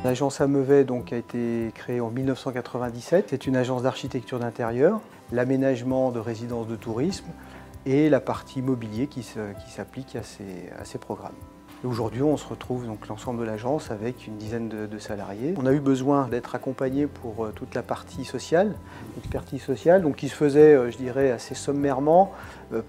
L'agence Amevet donc, a été créée en 1997. C'est une agence d'architecture d'intérieur, l'aménagement de résidences de tourisme et la partie immobilier qui s'applique à ces programmes. Aujourd'hui, on se retrouve donc l'ensemble de l'agence avec une dizaine de salariés. On a eu besoin d'être accompagné pour toute la partie sociale, l'expertise sociale, donc qui se faisait, je dirais, assez sommairement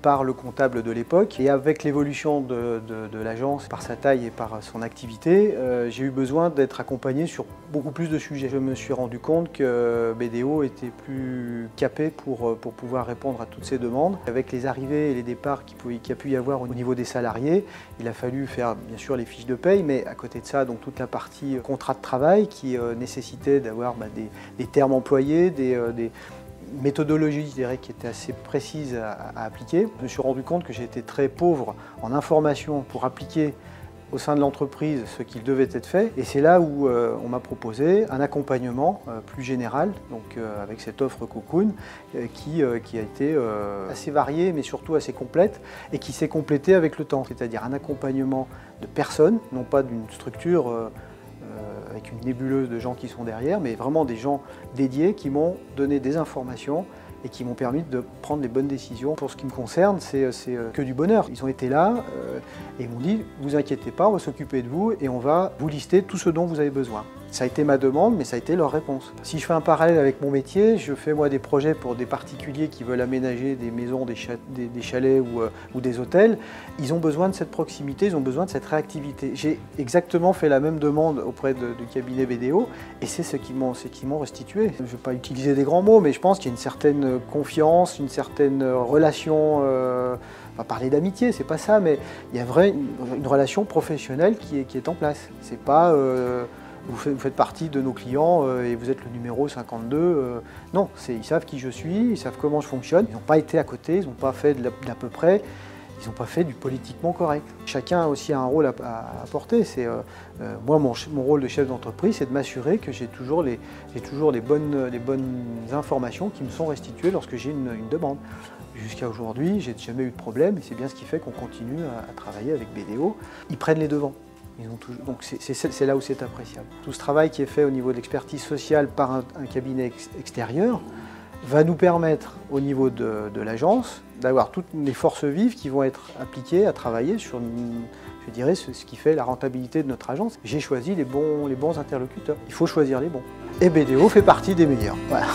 par le comptable de l'époque. Et avec l'évolution de l'agence, par sa taille et par son activité, j'ai eu besoin d'être accompagné sur beaucoup plus de sujets. Je me suis rendu compte que BDO était plus capé pour pouvoir répondre à toutes ces demandes. Avec les arrivées et les départs qu'il y a pu y avoir au niveau des salariés, il a fallu faire bien sûr les fiches de paye, mais à côté de ça, donc toute la partie contrat de travail qui nécessitait d'avoir des termes employés, des méthodologies, je dirais, qui étaient assez précises à appliquer. Je me suis rendu compte que j'étais très pauvre en information pour appliquer au sein de l'entreprise ce qui devait être fait. Et c'est là où on m'a proposé un accompagnement plus général, donc avec cette offre Cocoon, qui a été assez variée, mais surtout assez complète, et qui s'est complétée avec le temps. C'est-à-dire un accompagnement de personnes, non pas d'une structure avec une nébuleuse de gens qui sont derrière, mais vraiment des gens dédiés qui m'ont donné des informations et qui m'ont permis de prendre les bonnes décisions. Pour ce qui me concerne, c'est que du bonheur. Ils ont été là et m'ont dit « vous inquiétez pas, on va s'occuper de vous et on va vous lister tout ce dont vous avez besoin ». Ça a été ma demande, mais ça a été leur réponse. Si je fais un parallèle avec mon métier, je fais moi des projets pour des particuliers qui veulent aménager des maisons, des chalets ou des hôtels. Ils ont besoin de cette proximité, ils ont besoin de cette réactivité. J'ai exactement fait la même demande auprès du cabinet BDO et c'est ce qu'ils m'ont restitué. Je ne vais pas utiliser des grands mots, mais je pense qu'il y a une certaine confiance, une certaine relation. On va parler d'amitié, c'est pas ça, mais il y a une relation professionnelle qui est en place. C'est pas vous faites partie de nos clients et vous êtes le numéro 52. Non, ils savent qui je suis, ils savent comment je fonctionne. Ils n'ont pas été à côté, ils n'ont pas fait de l'à peu près, ils n'ont pas fait du politiquement correct. Chacun aussi a un rôle à apporter. Moi, mon rôle de chef d'entreprise, c'est de m'assurer que j'ai toujours les bonnes informations qui me sont restituées lorsque j'ai une demande. Jusqu'à aujourd'hui, j'ai jamais eu de problème et c'est bien ce qui fait qu'on continue à travailler avec BDO. Ils prennent les devants. Donc c'est là où c'est appréciable. Tout ce travail qui est fait au niveau de l'expertise sociale par un cabinet extérieur va nous permettre au niveau de l'agence d'avoir toutes les forces vives qui vont être appliquées à travailler sur, je dirais, ce qui fait la rentabilité de notre agence. J'ai choisi les bons interlocuteurs. Il faut choisir les bons. Et BDO fait partie des meilleurs. Voilà.